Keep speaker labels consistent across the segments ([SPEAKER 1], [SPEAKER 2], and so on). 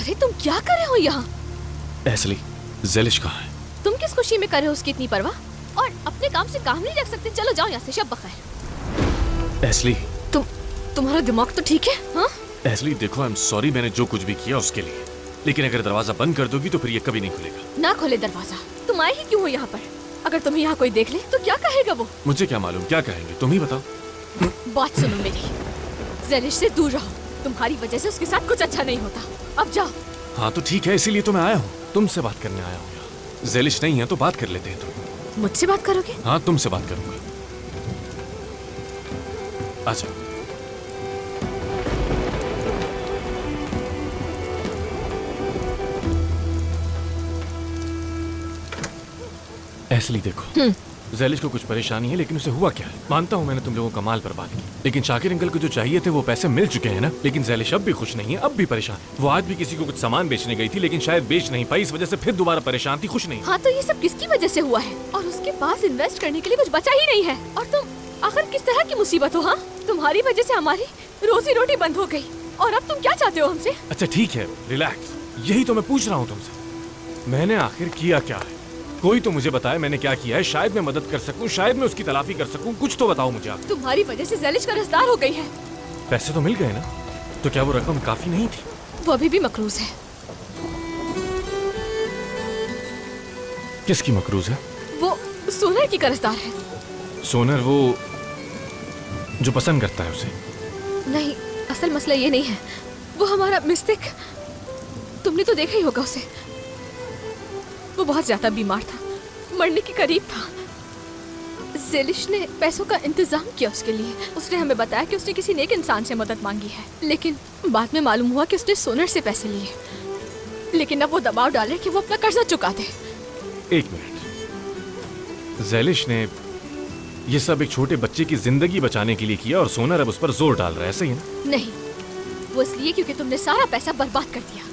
[SPEAKER 1] अरे तुम क्या कर रहे हो यहाँ?
[SPEAKER 2] एस्ली, ज़ेलिश कहाँ है?
[SPEAKER 1] तुम किस खुशी में कर रहे हो उसकी इतनी परवाह? और अपने काम से काम नहीं रख सकते? चलो जाओ यहाँ से, शब बखैर।
[SPEAKER 2] एस्ली,
[SPEAKER 1] तुम्हारा दिमाग तो ठीक है? हाँ
[SPEAKER 2] एस्ली देखो, आई एम सॉरी, मैंने जो कुछ भी किया उसके लिए, लेकिन अगर दरवाजा बंद कर दोगी तो फिर ये कभी नहीं खुलेगा।
[SPEAKER 1] ना खोले दरवाजा। तुम आए ही क्यों हो यहाँ पर? अगर तुम्हें यहाँ कोई देख ले तो क्या कहेगा वो?
[SPEAKER 2] मुझे क्या मालूम क्या कहेंगे, तुम ही बताओ।
[SPEAKER 1] बात सुनो मेरी, ज़ेलिश से दूर रहो। तुम्हारी वजह से उसके साथ कुछ अच्छा नहीं होता। अब जाओ।
[SPEAKER 2] हाँ तो ठीक है, इसीलिए तो मैं आया हूँ, तुमसे बात करने आया हूँ यहाँ। ज़ेलिश नहीं है तो बात कर लेते हैं। तुम
[SPEAKER 1] मुझसे बात करोगे?
[SPEAKER 2] हाँ, तुमसे बात करूंगा। अच्छा, एस्ली देखो, ज़ेलिश को कुछ परेशानी है, लेकिन उसे हुआ क्या है? मानता हूँ मैंने तुम लोगों का माल बर्बाद किया, लेकिन शाकिर अंकल को जो चाहिए थे वो पैसे मिल चुके हैं ना। लेकिन ज़ेलिश अब भी खुश नहीं है, अब भी परेशान है। वो आज भी किसी को कुछ सामान बेचने गई थी, लेकिन शायद बेच नहीं पाई, इस वजह से फिर दोबारा परेशान थी, खुश नहीं।
[SPEAKER 1] हाँ तो ये सब किसकी वजह से हुआ है? और उसके पास इन्वेस्ट करने के लिए कुछ बचा ही नहीं है। और तुम आखिर किस तरह की मुसीबत हो? हाँ, तुम्हारी वजह से हमारी रोजी रोटी बंद हो गई, और अब तुम क्या चाहते हो हमसे?
[SPEAKER 2] अच्छा ठीक है, रिलैक्स, यही तो मैं पूछ रहा हूँ तुमसे, मैंने आखिर किया क्या है? कोई तो मुझे बताए मैंने क्या किया है, शायद मैं मदद कर सकूं, शायद मैं उसकी तलाफी कर सकूं, कुछ तो बताओ मुझे आप।
[SPEAKER 1] तुम्हारी वजह से ज़ेलिश का रसदार हो गई है।
[SPEAKER 2] पैसे तो मिल गए ना, तो क्या वो रकम काफी नहीं थी?
[SPEAKER 1] वो अभी भी मकरूज है।
[SPEAKER 2] किसकी मकरूज है?
[SPEAKER 1] वो सोनर की कर्जदार है।
[SPEAKER 2] सोनर, वो जो पसंद करता है उसे?
[SPEAKER 1] नहीं, असल मसला ये नहीं है, वो हमारा मिस्टिक। तुमने तो देखा ही होगा उसे। वो बहुत ज्यादा बीमार था, मरने के करीब था। ज़ेलिश ने पैसों का इंतजाम किया उसके लिए। उसने हमें बताया कि उसने किसी नेक इंसान से मदद मांगी है, लेकिन बाद में मालूम हुआ कि उसने सोनर से पैसे लिए। लेकिन अब वो दबाव डाले कि वो अपना कर्जा चुका दे।
[SPEAKER 2] एक मिनट, ज़ेलिश ने ये सब एक छोटे बच्चे की जिंदगी बचाने के लिए किया और सोनर अब उस पर जोर डाल रहा है, सही है ना?
[SPEAKER 1] नहीं, वो इसलिए क्योंकि तुमने सारा पैसा बर्बाद कर दिया,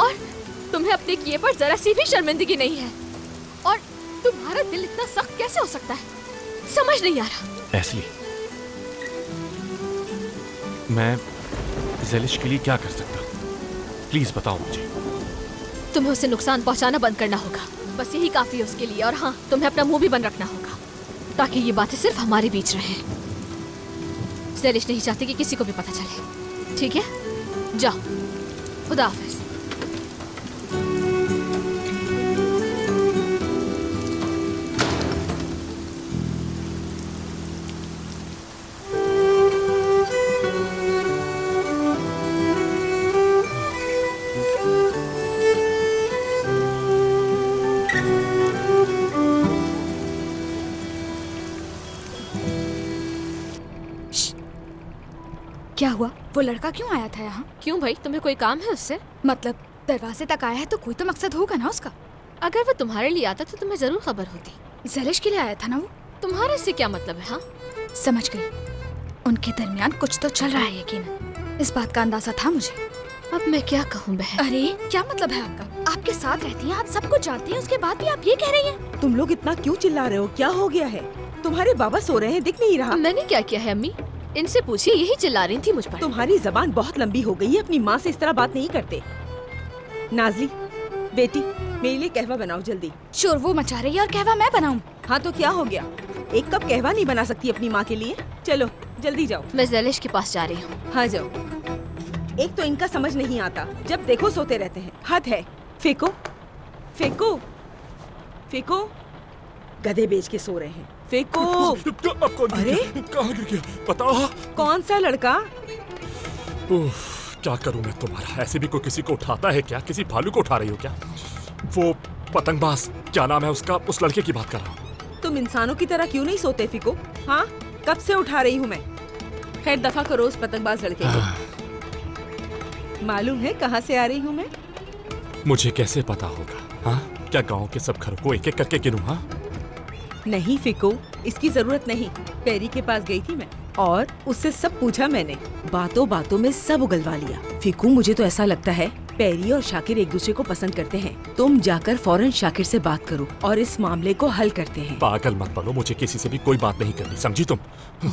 [SPEAKER 1] और तुम्हें अपने किए पर जरा सी भी शर्मिंदगी नहीं है। और तुम्हारा दिल इतना सख्त कैसे हो सकता है, समझ नहीं आ रहा।
[SPEAKER 2] एस्ली, मैं ज़ेलिश के लिए क्या कर सकता हूँ, प्लीज बताओ मुझे।
[SPEAKER 1] तुम्हें उसे नुकसान पहुंचाना बंद करना होगा, बस यही काफी है उसके लिए। और हाँ, तुम्हें अपना मुंह भी बंद रखना होगा, ताकि ये बातें सिर्फ हमारे बीच रहें। ज़ेलिश नहीं चाहती कि किसी को भी पता चले, ठीक है? जाओ, खुदा हाफिज।
[SPEAKER 3] क्या हुआ? वो लड़का क्यों आया था यहाँ?
[SPEAKER 1] क्यों भाई, तुम्हें कोई काम है उससे?
[SPEAKER 3] मतलब दरवाजे तक आया है तो कोई तो मकसद होगा ना उसका।
[SPEAKER 1] अगर वो तुम्हारे लिए आता तो तुम्हें जरूर खबर होती।
[SPEAKER 3] ज़ेलिश के लिए आया था ना वो?
[SPEAKER 1] तुम्हारे से क्या मतलब है? हाँ,
[SPEAKER 3] समझ गई, उनके दरमियान कुछ तो चल रहा है यकीनन। इस बात का अंदाजा था मुझे।
[SPEAKER 1] अब मैं क्या कहूँ बहन?
[SPEAKER 3] अरे क्या मतलब है आपका? आपके साथ रहती हैं, आप सब कुछ जानती हैं, उसके बाद भी आप ये कह रही हैं?
[SPEAKER 4] तुम लोग इतना क्यों चिल्ला रहे हो? क्या हो गया है? तुम्हारे बाबा सो रहे हैं, दिख नहीं रहा?
[SPEAKER 1] मैंने क्या किया है अम्मी? इनसे पूछिए, यही चिल्ला रही थी मुझ पर।
[SPEAKER 4] तुम्हारी जबान बहुत लंबी हो गई है, अपनी माँ से इस तरह बात नहीं करते। नाज़ली बेटी, मेरे लिए कहवा बनाओ जल्दी।
[SPEAKER 3] शोर वो मचा रही है और कहवा मैं बनाऊं?
[SPEAKER 4] हाँ तो क्या हो गया, एक कप कहवा नहीं बना सकती अपनी माँ के लिए? चलो जल्दी जाओ।
[SPEAKER 1] मैं ज़ेलिश के पास जा रही हूँ।
[SPEAKER 4] हाँ जाओ। एक तो इनका समझ नहीं आता, जब देखो सोते रहते हैं, हद है। फेंको फेंको फेंको, गधे बेच के सो रहे हैं, फेंको। अरे
[SPEAKER 2] कहाँ गिर गया बताओ।
[SPEAKER 4] कौन सा लड़का?
[SPEAKER 2] क्या करूं मैं तुम्हारा, ऐसे भी कोई किसी को उठाता है क्या? किसी भालू को उठा रही हो क्या? वो पतंगबाज, क्या नाम है उसका, उस लड़के की बात कर रहा हूँ।
[SPEAKER 4] तुम इंसानों की तरह क्यों नहीं सोते फिको? हाँ, कब से उठा रही हूँ मैं। खैर दफा करो उस पतंगबाज लड़के को। मालूम है कहाँ से आ रही हूँ मैं?
[SPEAKER 2] मुझे कैसे पता होगा? हाँ, क्या गांव के सब घरों को एक एक करके गिनूं? हाँ
[SPEAKER 4] नहीं फिको, इसकी जरूरत नहीं। पेरी के पास गई थी मैं और उससे सब पूछा मैंने, बातों बातों में सब उगलवा लिया। फिकू, मुझे तो ऐसा लगता है पैरी और शाकिर एक दूसरे को पसंद करते हैं। तुम जाकर फौरन शाकिर से बात करो और इस मामले को हल करते हैं।
[SPEAKER 5] पागल मत बनो, मुझे किसी से भी कोई बात नहीं करनी, समझी तुम?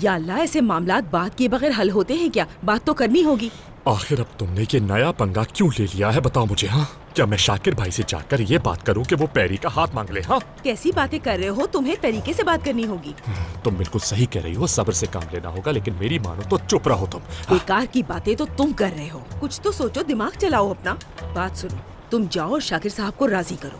[SPEAKER 4] या अल्लाह, ऐसे मामलात बात किए बगैर हल होते हैं क्या? बात तो करनी होगी।
[SPEAKER 5] आखिर अब तुमने ये नया पंगा क्यों ले लिया है, बताओ मुझे। हाँ, क्या मैं शाकिर भाई से जाकर ये बात करूं कि वो पैरी का हाथ मांग ले? हाँ,
[SPEAKER 4] कैसी बातें कर रहे हो? तुम्हें तरीके से बात करनी होगी।
[SPEAKER 5] तुम बिल्कुल सही कह रही हो, सब्र से काम लेना होगा, लेकिन मेरी मानो तो चुप रहो तुम। हाँ,
[SPEAKER 4] बेकार की बातें तो तुम कर रहे हो, कुछ तो सोचो, दिमाग चलाओ अपना। बात सुनो, तुम जाओ और शाकिर साहब को राजी करो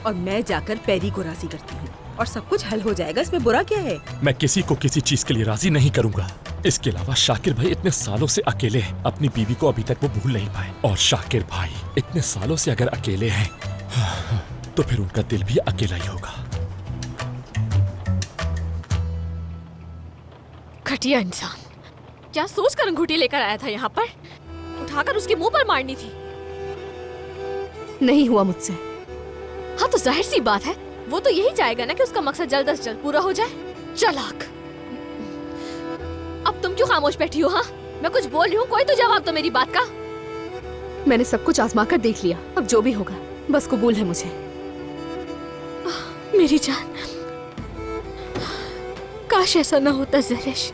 [SPEAKER 4] और मैं जाकर पैरी को राजी करती हूँ और सब कुछ हल हो जाएगा। इसमें बुरा क्या है?
[SPEAKER 5] मैं किसी को किसी चीज के लिए राजी नहीं करूंगा। इसके अलावा शाकिर भाई इतने सालों से अकेले हैं, अपनी बीवी को अभी तक वो भूल नहीं पाए, और शाकिर भाई इतने सालों से अगर अकेले हैं तो फिर उनका दिल भी अकेला ही होगा।
[SPEAKER 1] घटिया इंसान, क्या सोचकर अंगूठी लेकर आया था यहाँ पर? उठाकर उसके मुंह पर मारनी थी। नहीं हुआ मुझसे। हाँ तो जाहिर सी बात है, वो तो यही चाहेगा ना कि उसका मकसद जल्द से जल्द पूरा हो जाए। चालाक। अब तुम क्यों खामोश बैठी हो? हाँ, मैं कुछ बोल रही हूँ, कोई तो जवाब दो मेरी बात का।
[SPEAKER 6] मैंने सब कुछ आजमा कर देख लिया, अब जो भी होगा बस कबूल है मुझे।
[SPEAKER 1] मेरी जान, काश ऐसा ना होता ज़ैलिश।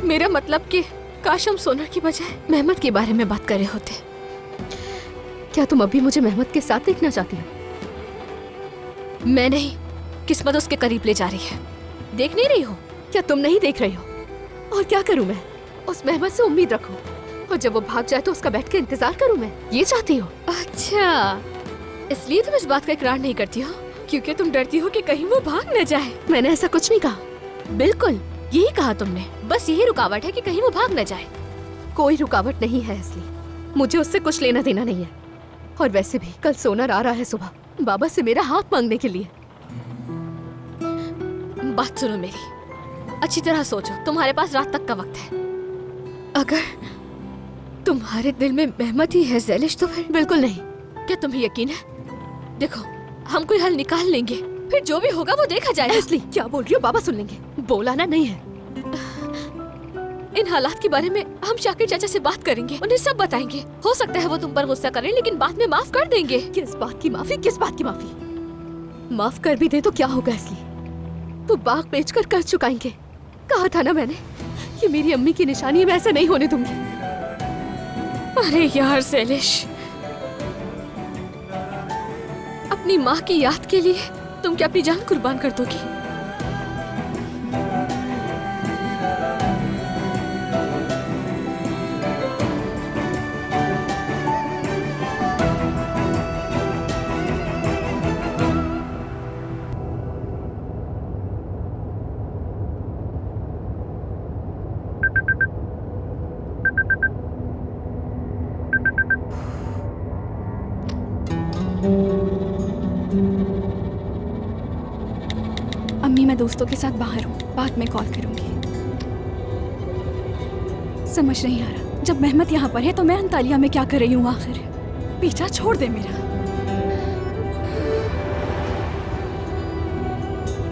[SPEAKER 1] मेरा मतलब कि काश हम सोनर की बजाय मेहमत के बारे में बात कर रहे होते।
[SPEAKER 6] क्या तुम अभी मुझे मेहमत के साथ देखना चाहती हो?
[SPEAKER 1] मैं नहीं, किस्मत उसके करीब ले जा रही है। देख नहीं रही हो?
[SPEAKER 6] क्या तुम नहीं देख रही हो? और क्या करूं मैं? उस मेहमत से उम्मीद रखूं और जब वो भाग जाए तो उसका बैठ के इंतजार करूं मैं? ये चाहती हो?
[SPEAKER 1] अच्छा, इसलिए तुम इस बात का इकरार नहीं करती हो क्योंकि तुम डरती हो कि कहीं वो भाग न जाए।
[SPEAKER 6] मैंने ऐसा कुछ नहीं कहा।
[SPEAKER 1] बिल्कुल यही कहा तुमने, बस यही रुकावट है कि कहीं वो भाग न जाए।
[SPEAKER 6] कोई रुकावट नहीं है, इसलिए मुझे उससे कुछ लेना देना नहीं है। और वैसे भी कल सोनर आ रहा है सुबह बाबा से मेरा हाथ मांगने के लिए।
[SPEAKER 1] बात सुनो मेरी, अच्छी तरह सोचो, तुम्हारे पास रात तक का वक्त है। अगर तुम्हारे दिल में मेहमत ही है ज़ैलिश तो फिर
[SPEAKER 6] बिल्कुल नहीं।
[SPEAKER 1] क्या तुम्हें यकीन है? देखो, हम कोई हल निकाल लेंगे, फिर जो भी होगा वो देखा जाएगा।
[SPEAKER 6] इसलिए क्या बोल रही हो? बाबा सुन लेंगे। बोलाना नहीं है।
[SPEAKER 1] इन हालात के बारे में हम शाकिर चाचा से बात करेंगे, उन्हें सब बताएंगे। हो सकता है वो तुम पर गुस्सा करें, लेकिन बाद में माफ कर देंगे।
[SPEAKER 6] किस बात की माफी? किस बात की माफी? माफ कर भी दे तो क्या होगा? इसलिए तो बाग बेचकर कर्ज चुकाएंगे। कहा था ना मैंने, ये मेरी अम्मी की निशानी है, मैं ऐसा नहीं होने दूंगी।
[SPEAKER 1] अरे यार ज़ैलिश, अपनी माँ की याद के लिए तुम क्या अपनी जान कुर्बान कर दोगी?
[SPEAKER 3] अम्मी, मैं दोस्तों के साथ बाहर हूँ, बाद में कॉल करूंगी। समझ नहीं आ रहा, जब मेहमत यहाँ पर है तो मैं अंतालिया में क्या कर रही हूँ आखिर? पीछा छोड़ दे मेरा।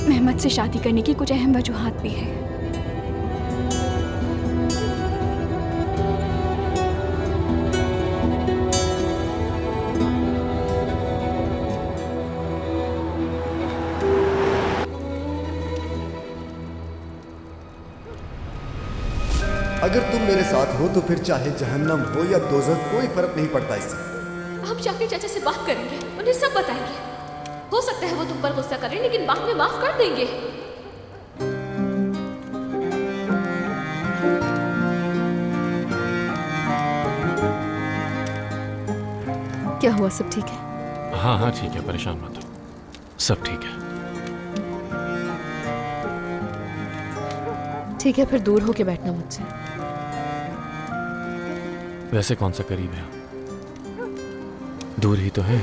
[SPEAKER 3] मेहमत से शादी करने की कुछ अहम वजूहात भी है।
[SPEAKER 7] अगर तुम मेरे साथ हो तो फिर चाहे जहन्नम हो या दोज़ख, कोई फर्क नहीं पड़ता इससे।
[SPEAKER 1] हम शाकिर चाचा से बात करेंगे, उन्हें सब बताएंगे। हो सकता है वो तुम पर गुस्सा करें, लेकिन बाद में माफ कर देंगे।
[SPEAKER 6] क्या हुआ? सब ठीक है?
[SPEAKER 2] हाँ हाँ ठीक है, परेशान मत हो, सब ठीक है।
[SPEAKER 6] ठीक है, फिर दूर होके बैठना मुझसे।
[SPEAKER 2] वैसे कौन सा करीब है? दूर ही तो है।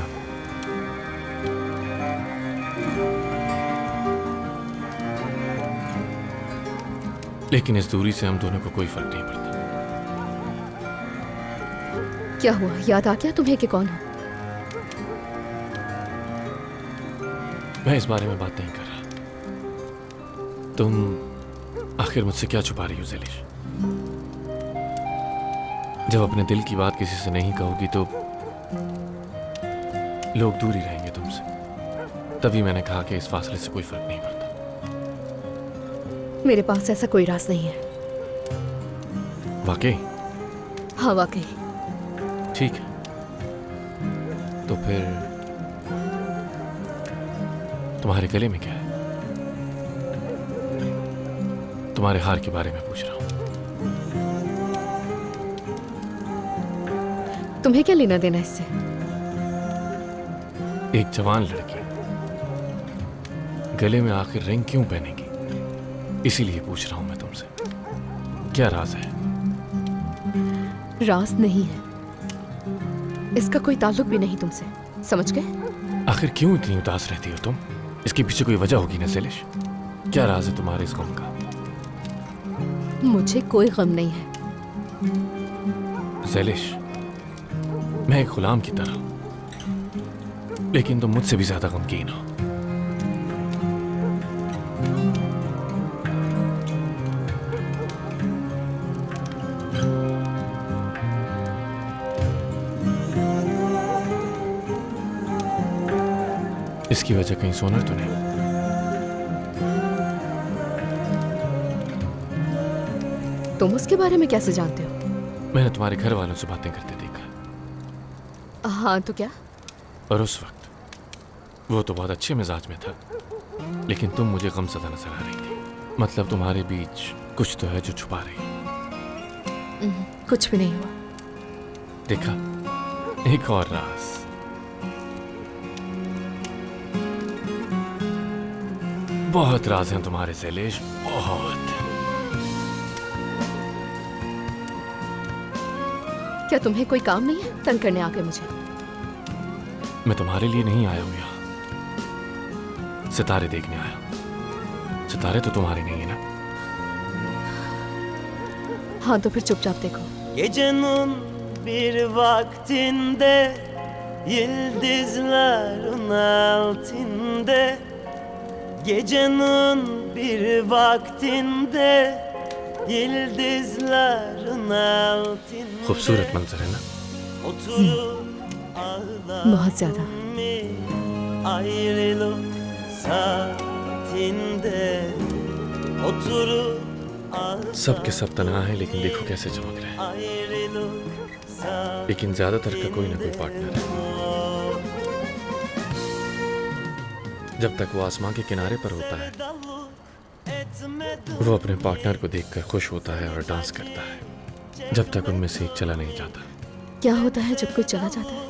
[SPEAKER 2] लेकिन इस दूरी से हम दोनों को कोई फर्क नहीं पड़ता।
[SPEAKER 6] क्या हुआ? याद आ गया तुम्हें कि कौन हो?
[SPEAKER 2] मैं इस बारे में बात नहीं कर रहा। तुम आखिर मुझसे क्या छुपा रही हो ज़ैलिश? जब अपने दिल की बात किसी से नहीं कहोगी तो लोग दूर ही रहेंगे तुमसे। तभी मैंने कहा कि इस फासले से कोई फर्क नहीं पड़ता।
[SPEAKER 6] मेरे पास ऐसा कोई राज नहीं है।
[SPEAKER 2] वाकई?
[SPEAKER 6] हाँ वाकई।
[SPEAKER 2] ठीक है, तो फिर तुम्हारे गले में क्या है? तुम्हारे हार के बारे में पूछ रहा हूं।
[SPEAKER 6] तुम्हें क्या लेना देना इससे?
[SPEAKER 2] एक जवान लड़की गले में आखिर रिंग क्यों पहनेगी, इसीलिए पूछ रहा हूं मैं तुमसे। क्या राज है?
[SPEAKER 6] राज नहीं है, इसका कोई ताल्लुक भी नहीं तुमसे, समझ गए?
[SPEAKER 2] आखिर क्यों इतनी उदास रहती हो तुम? इसके पीछे कोई वजह होगी ना ज़ेलिश। क्या राज है तुम्हारे इस गम का?
[SPEAKER 6] मुझे कोई गम नहीं है।
[SPEAKER 2] ज़ेलिश, मैं एक गुलाम की तरह हूं, लेकिन तुम मुझसे भी ज्यादा गमगीन हो। इसकी वजह कहीं सोनर तो नहीं?
[SPEAKER 6] तुम उसके बारे में कैसे जानते हो?
[SPEAKER 2] मैंने तुम्हारे घर वालों से बातें करते देखा।
[SPEAKER 6] हाँ तो क्या?
[SPEAKER 2] और उस वक्त वो तो बहुत अच्छे मिजाज में था, लेकिन तुम मुझे गमज़दा नजर आ रही थी। मतलब तुम्हारे बीच कुछ तो है जो छुपा रही है।
[SPEAKER 6] कुछ भी नहीं हुआ।
[SPEAKER 2] देखा, एक और राज। बहुत राज हैं तुम्हारे ज़ेलिश, बहुत।
[SPEAKER 6] क्या तुम्हें कोई काम नहीं है तंग करने आके मुझे?
[SPEAKER 2] मैं तुम्हारे लिए नहीं आया हूं यहाँ, सितारे देखने आया हूं। सितारे तो तुम्हारे नहीं है ना?
[SPEAKER 6] हाँ तो फिर चुपचाप देखो।
[SPEAKER 8] Gecenin bir vaktinde yıldızların altında Gecenin bir vaktinde yıldızların altında
[SPEAKER 2] खूबसूरत मंजर है ना?
[SPEAKER 8] Oturup
[SPEAKER 6] बहुत ज्यादा।
[SPEAKER 8] ayrılık saatinde Oturup
[SPEAKER 2] सब के सब तना है, लेकिन देखो कैसे चमक रहे हैं।
[SPEAKER 8] ayrılık
[SPEAKER 2] लेकिन ज्यादातर का कोई ना कोई पार्टनर है। जब तक वो आसमां के किनारे पर होता है, वो अपने पार्टनर को देखकर खुश होता है और डांस करता है, जब तक उनमें से एक चला नहीं जाता।
[SPEAKER 6] क्या होता है जब कोई चला जाता है?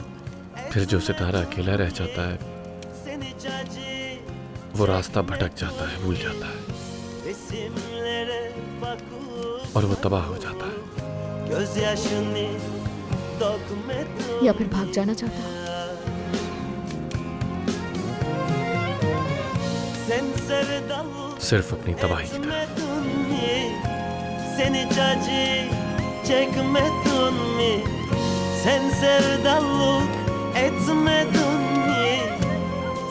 [SPEAKER 2] फिर जो सितारा अकेला रह जाता है, वो रास्ता भटक जाता है, भूल जाता है,
[SPEAKER 8] resimlere bakıp
[SPEAKER 2] और वो तबाह हो जाता है।
[SPEAKER 8] gözyaşını dökmedim
[SPEAKER 6] या फिर भाग जाना चाहता है?
[SPEAKER 8] Sen sevdalı
[SPEAKER 2] सिर्फ अपनी तबाही की तरफ।
[SPEAKER 8] etmedin mi? Sen hiç acı çekmedin mi? Sen sevdalık etmedin mi?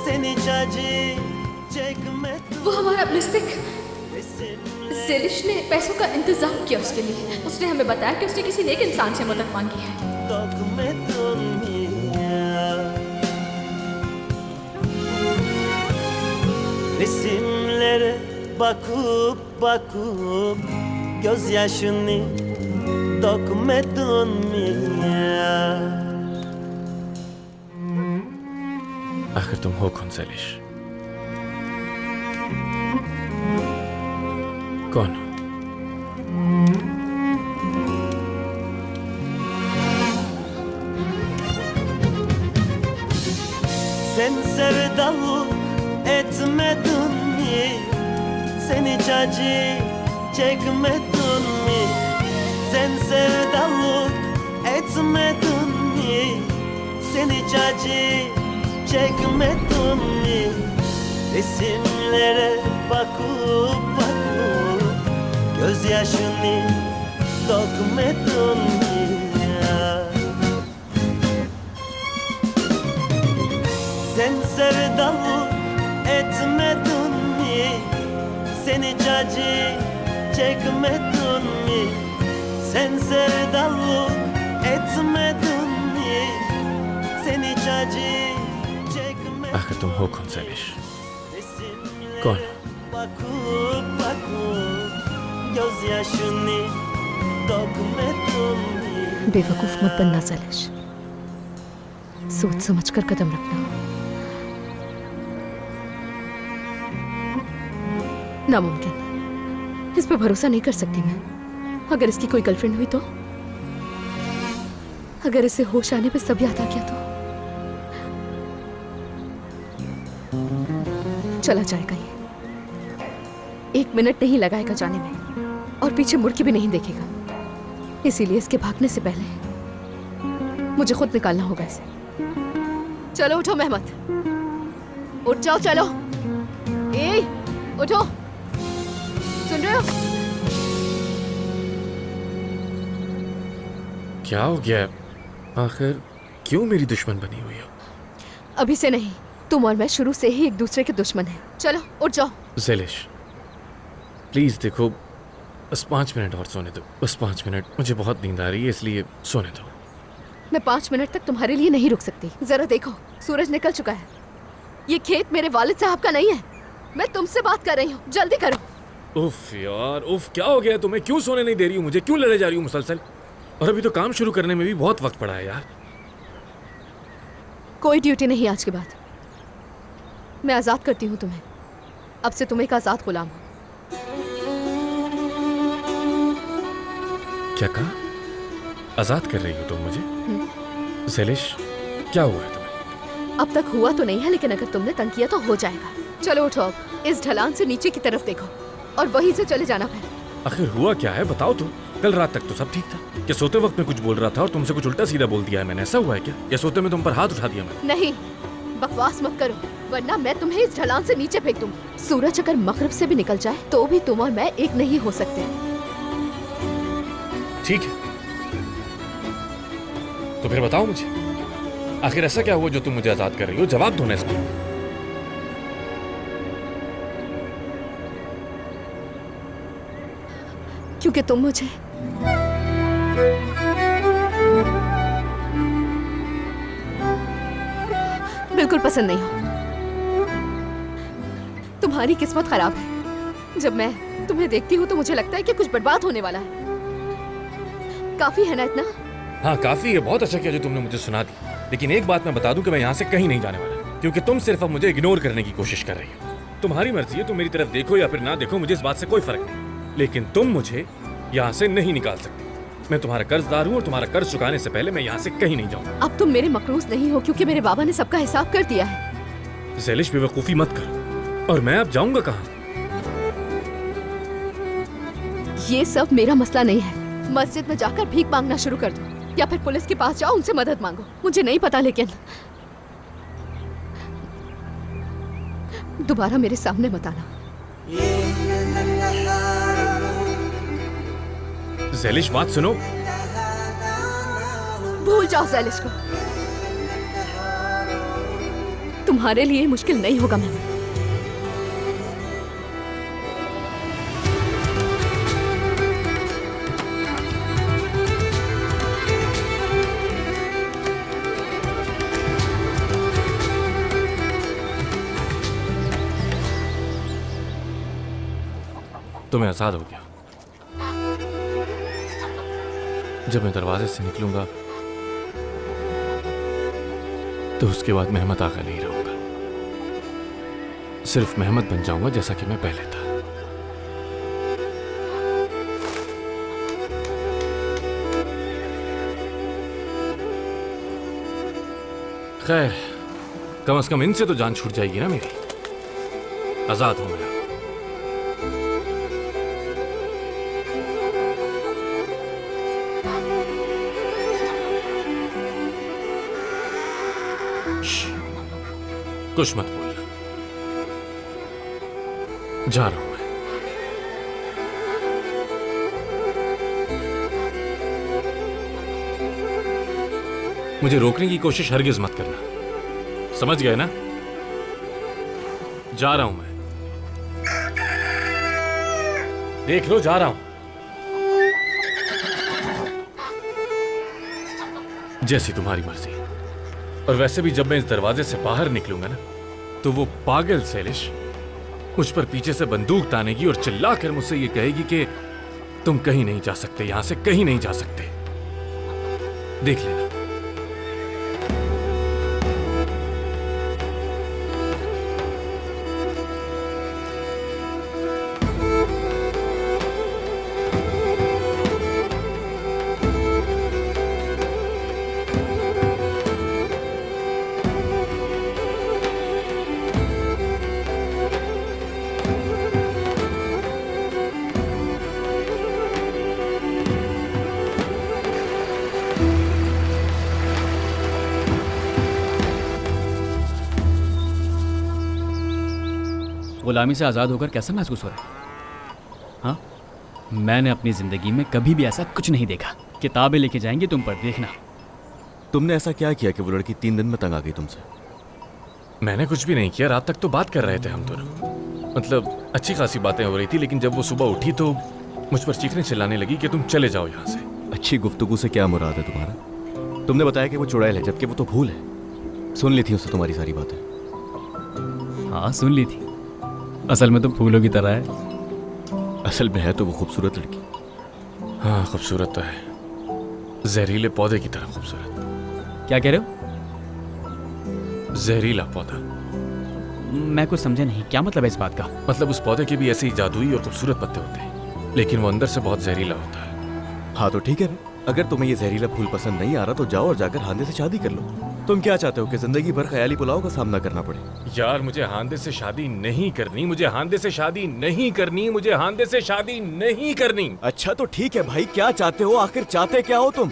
[SPEAKER 8] Sen hiç acı çekmedin
[SPEAKER 1] वो हमारा मिस्टिक
[SPEAKER 8] Resimlere
[SPEAKER 1] ज़ेलिश ने पैसों का इंतजाम किया उसके लिए। उसने हमें बताया कि उसने किसी नेक इंसान से मदद मांगी है।
[SPEAKER 8] dökmedin mi? Resimlere bakıp bakıp gözyaşını dökmedin mi?
[SPEAKER 2] आखिर तुम हो कौन ज़ेलिश? कौन हो?
[SPEAKER 8] Sen sevdalık etmedin mi? Sen hiç acı çekmedin mi? Sen sevdalık etmedin mi? Sen hiç acı çekmedin mi? Resimlere bakıp bakıp gözyaşını dökmedin mi? Sen sevdalık etmedin mi? Sen hiç acı çekmedin mi? Sen sevdalık etmedin mi? Sen hiç acı çekmedin.
[SPEAKER 2] आखिर तुम हो कौन ज़ैलिश?
[SPEAKER 8] Resimlere
[SPEAKER 2] कौन?
[SPEAKER 8] bakıp bakıp gözyaşını dökmedin mi?
[SPEAKER 6] बेवकूफ मत बनना सैलिश, सोच समझ कर कदम रखना। नामुमकिन, इस पे भरोसा नहीं कर सकती मैं। अगर इसकी कोई गर्लफ्रेंड हुई तो? अगर इसे होश आने पे सब याद आ गया तो? चला जाएगा ये, 1 मिनट नहीं लगाएगा जाने में, और पीछे मुड़ के भी नहीं देखेगा। इसीलिए इसके भागने से पहले मुझे खुद निकालना होगा इसे। चलो उठो मेहमत, उठ जाओ, चलो। ए, उठो, सुन रहे हो?
[SPEAKER 2] क्या हो गया है? आखिर क्यों मेरी दुश्मन बनी हुई हो?
[SPEAKER 6] अभी से नहीं, तुम और मैं शुरू से ही एक दूसरे के दुश्मन हैं। चलो उठ जाओ।
[SPEAKER 2] ज़ैलिश, प्लीज देखो, बस 5 मिनट और सोने दो, बस 5 मिनट। मुझे बहुत नींद आ रही है, इसलिए सोने दो।
[SPEAKER 6] मैं 5 मिनट तक तुम्हारे लिए नहीं रुक सकती। जरा देखो, सूरज निकल चुका है। ये खेत मेरे वालिद साहब का नहीं है। मैं तुमसे बात कर रही हूँ, जल्दी करो।
[SPEAKER 2] उफ यार, उफ, क्या हो गया है तुम्हें? क्यों सोने नहीं दे रही हूँ मुझे? क्यों लड़े जा रही हूँ मुसलसल? और अभी तो काम शुरू करने में भी बहुत वक्त पड़ा है यार।
[SPEAKER 6] कोई ड्यूटी नहीं आज के बाद। मैं आजाद करती हूँ तुम्हें। अब से तुम एक आजाद गुलाम हो।
[SPEAKER 2] क्या कहा? आजाद कर रही हो तुम मुझे? ज़ैलिश, क्या हुआ है तुम्हें?
[SPEAKER 6] अब तक हुआ तो नहीं है, लेकिन अगर तुमने तंग किया तो हो जाएगा। चलो उठो, अब इस ढलान से नीचे की तरफ देखो और वहीं से चले जाना फिर।
[SPEAKER 2] आखिर हुआ क्या है, बताओ तो। कल रात तक तो सब ठीक था। क्या सोते वक्त में कुछ बोल रहा था और तुमसे कुछ उल्टा सीधा बोल दिया है मैंने? ऐसा हुआ है क्या? या सोते में तुम पर हाथ उठा दिया मैंने?
[SPEAKER 6] नहीं, बकवास मत करो, वरना मैं तुम्हें इस ढलान से नीचे फेंक दूंगी। सूरज अगर मगरिब से भी निकल जाए तो भी तुम और मैं एक नहीं हो सकते।
[SPEAKER 2] ठीक है, तो फिर बताओ मुझे, आखिर ऐसा क्या हुआ जो तुम मुझे आजाद कर रही हो? जवाब दो ना इसमें।
[SPEAKER 6] क्योंकि तुम मुझे बिल्कुल पसंद नहीं हो। तुम्हारी किस्मत खराब है। जब मैं तुम्हें देखती हूँ तो मुझे लगता है कि कुछ बर्बाद होने वाला है। काफी है ना इतना?
[SPEAKER 2] हाँ काफी है, बहुत अच्छा किया जो तुमने मुझे सुना दी। लेकिन एक बात मैं बता दूं कि मैं यहाँ से कहीं नहीं जाने वाला, क्योंकि तुम सिर्फ अब मुझे इग्नोर करने की कोशिश कर रही हो। तुम्हारी मर्जी है, तुम मेरी तरफ देखो या फिर ना देखो, मुझे इस बात से कोई फर्क नहीं। लेकिन तुम मुझे यहाँ से नहीं निकाल सकती। मैं तुम्हारा कर्जदार हूँ और तुम्हारा कर्ज चुकाने से पहले मैं यहाँ से कहीं नहीं जाऊँगा।
[SPEAKER 6] अब तुम मेरे मकरूज नहीं हो, क्योंकि मेरे बाबा ने सबका हिसाब कर दिया है।
[SPEAKER 2] ज़ैलिश, बेवकूफी मत करो। और मैं अब जाऊँगा कहाँ?
[SPEAKER 6] ये सब मेरा मसला नहीं है। मस्जिद में जाकर भीख मांगना शुरू कर दो, या फिर पुलिस के पास जाओ, उनसे मदद मांगो। मुझे नहीं पता, लेकिन दोबारा मेरे सामने मत आना।
[SPEAKER 2] ज़ैलिश, बात सुनो।
[SPEAKER 6] भूल जाओ ज़ैलिश को। तुम्हारे लिए मुश्किल नहीं होगा मैम।
[SPEAKER 2] तो मैं आजाद हो गया। जब मैं दरवाजे से निकलूंगा तो उसके बाद मेहमत आका नहीं रहूंगा, सिर्फ मेहमत बन जाऊंगा जैसा कि मैं पहले था। खैर, कम से कम इनसे तो जान छूट जाएगी ना मेरी। आजाद हूं मैं। कुछ मत बोलना, जा रहा हूं मैं। मुझे रोकने की कोशिश हरगिज मत करना, समझ गए ना? जा रहा हूं मैं, देख लो, जा रहा हूं। जैसी तुम्हारी मर्जी। और वैसे भी जब मैं इस दरवाजे से बाहर निकलूंगा ना, तो वो पागल सेलिश मुझ पर पीछे से बंदूक तानेगी और चिल्लाकर मुझसे ये कहेगी कि तुम कहीं नहीं जा सकते, यहां से कहीं नहीं जा सकते। देख लेना।
[SPEAKER 9] गुलामी से आज़ाद होकर कैसा महसूस हो रहा है? हाँ, मैंने अपनी ज़िंदगी में कभी भी ऐसा कुछ नहीं देखा। किताबें लेके जाएंगे तुम पर, देखना।
[SPEAKER 10] तुमने ऐसा क्या किया कि वो लड़की 3 दिन में तंग आ गई तुमसे?
[SPEAKER 2] मैंने कुछ भी नहीं किया। रात तक तो बात कर रहे थे हम दोनों। मतलब अच्छी खासी बातें हो रही थी, लेकिन जब वो सुबह उठी तो मुझ पर चीखने चिल्लाने लगी कि तुम चले जाओ यहाँ से।
[SPEAKER 10] अच्छी गुफ्तगू से क्या मुराद है तुम्हारा? तुमने बताया कि वो चुड़ैल है, जबकि वो तो फूल है। सुन ली थी उससे तुम्हारी सारी बातें?
[SPEAKER 9] हाँ, सुन ली थी। असल में तो फूलों की तरह है।
[SPEAKER 10] असल में है तो वो खूबसूरत लड़की।
[SPEAKER 2] हाँ, खूबसूरत तो है। जहरीले पौधे की तरह खूबसूरत।
[SPEAKER 9] क्या कह रहे हो?
[SPEAKER 2] जहरीला पौधा।
[SPEAKER 9] मैं कुछ समझा नहीं, क्या मतलब है इस बात का?
[SPEAKER 2] मतलब उस पौधे के भी ऐसे ही जादुई और खूबसूरत पत्ते होते हैं, लेकिन वो अंदर से बहुत जहरीला होता है।
[SPEAKER 10] हाँ तो ठीक है, अगर तुम्हें ये जहरीला फूल पसंद नहीं आ रहा तो जाओ और जाकर हांदे से शादी कर लो। तुम क्या चाहते हो कि जिंदगी भर ख्याली पुलाव का सामना करना पड़े?
[SPEAKER 2] यार, मुझे हांदे से शादी नहीं करनी, मुझे हांदे से शादी नहीं करनी, मुझे हांदे से शादी नहीं करनी।
[SPEAKER 10] अच्छा तो ठीक है भाई, क्या चाहते हो? आखिर चाहते क्या हो तुम?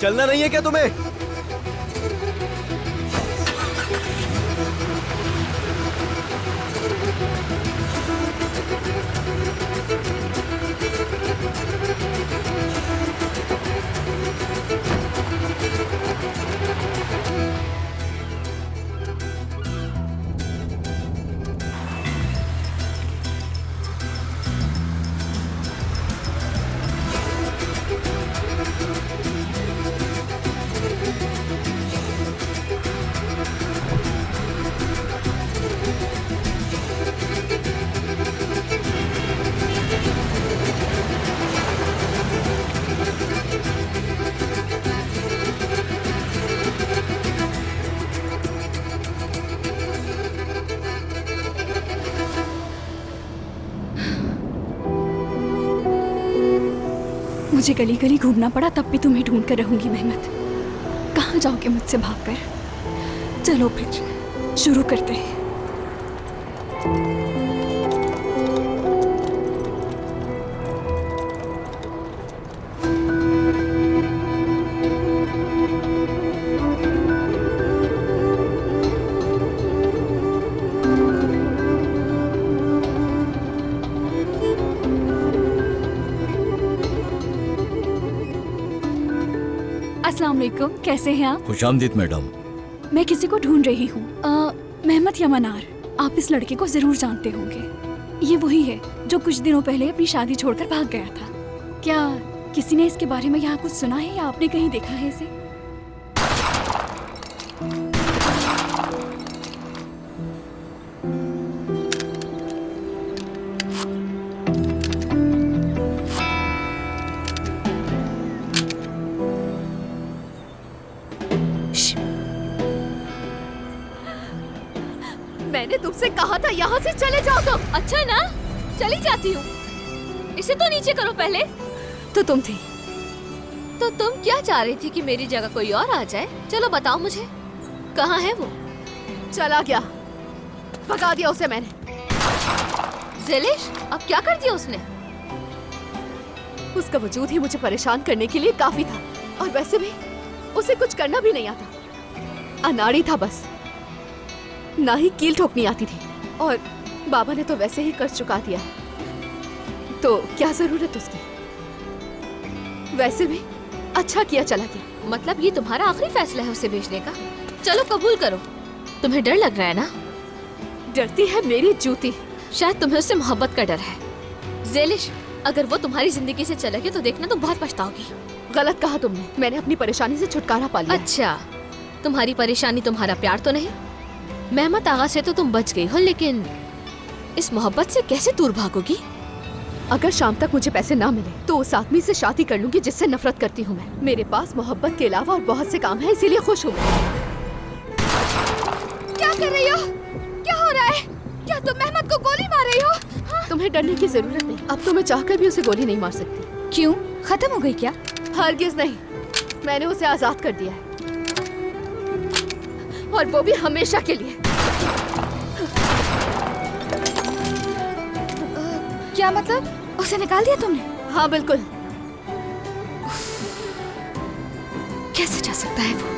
[SPEAKER 10] चलना नहीं है क्या तुम्हें?
[SPEAKER 3] मुझे गली गली घूमना पड़ा तब भी तुम्हें ढूंढ कर रहूंगी मेहमत। कहाँ जाओगे मुझसे भागकर? चलो फिर शुरू करते हैं। अस्सलाम वालेकुम, कैसे हैं आप?
[SPEAKER 11] खुशामदीद मैडम।
[SPEAKER 3] मैं किसी को ढूंढ रही हूँ, मेहमत या मनार। आप इस लड़के को जरूर जानते होंगे। ये वही है जो कुछ दिनों पहले अपनी शादी छोड़कर भाग गया था। क्या किसी ने इसके बारे में यहाँ कुछ सुना है या आपने कहीं देखा है इसे? श्श,
[SPEAKER 6] तुमसे कहा था यहाँ से चले जाओ तुम।
[SPEAKER 1] अच्छा ना, चली जाती हूँ। इसे तो नीचे करो पहले।
[SPEAKER 6] तो तुम थी।
[SPEAKER 1] तो तुम क्या चाह रही थी कि मेरी जगह कोई और आ जाए? चलो बताओ मुझे, कहाँ है वो?
[SPEAKER 6] चला गया, भगा दिया उसे मैंने।
[SPEAKER 1] ज़ेलिश, अब क्या कर दिया उसने?
[SPEAKER 6] उसका वजूद ही मुझे परेशान करने के लिए काफी था, और वैसे भी उसे कुछ करना भी नहीं आता। अनाड़ी था बस, ना ही कील ठोकनी आती थी, और बाबा ने तो वैसे ही कर्ज चुका दिया है, तो क्या जरूरत उसकी। वैसे भी अच्छा किया चला गया।
[SPEAKER 1] मतलब ये तुम्हारा आखिरी फैसला है उसे भेजने का? चलो कबूल करो। तुम्हें डर लग रहा है ना?
[SPEAKER 6] डरती है मेरी जूती।
[SPEAKER 1] शायद तुम्हें उससे मोहब्बत का डर है। ज़ेलिश, अगर वो तुम्हारी जिंदगी से चला गया तो देखना तुम बहुत पछताओगी।
[SPEAKER 6] गलत कहा तुमने, मैंने अपनी परेशानी से छुटकारा पा लिया।
[SPEAKER 1] अच्छा, तुम्हारी परेशानी तुम्हारा प्यार तो नहीं? मेहमत आगा से तो तुम बच गई हो, लेकिन इस मोहब्बत से कैसे दूर भागोगी?
[SPEAKER 6] अगर शाम तक मुझे पैसे ना मिले तो उस आदमी से शादी कर लूंगी जिससे नफरत करती हूँ मैं। मेरे पास मोहब्बत के अलावा और बहुत से काम है, इसीलिए खुश हूँ।
[SPEAKER 1] क्या कर रही हो? क्या हो रहा है? क्या तुम मेहमत को गोली मार रही हो? हाँ?
[SPEAKER 6] तुम्हें डरने की जरूरत नहीं, अब तो मैं चाहकर भी उसे गोली नहीं मार सकती।
[SPEAKER 3] क्यों, खत्म हो गई क्या?
[SPEAKER 6] हरगिज नहीं, मैंने उसे आजाद कर दिया है, और वो भी हमेशा के लिए।
[SPEAKER 3] क्या मतलब, उसे निकाल दिया तुमने?
[SPEAKER 6] हाँ बिल्कुल।
[SPEAKER 3] कैसे जा सकता है वो?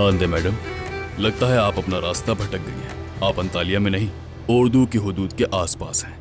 [SPEAKER 11] आंदे मैडम, लगता है आप अपना रास्ता भटक गई हैं। आप अंतालिया में नहीं, उर्दू की हुदूद के आसपास हैं।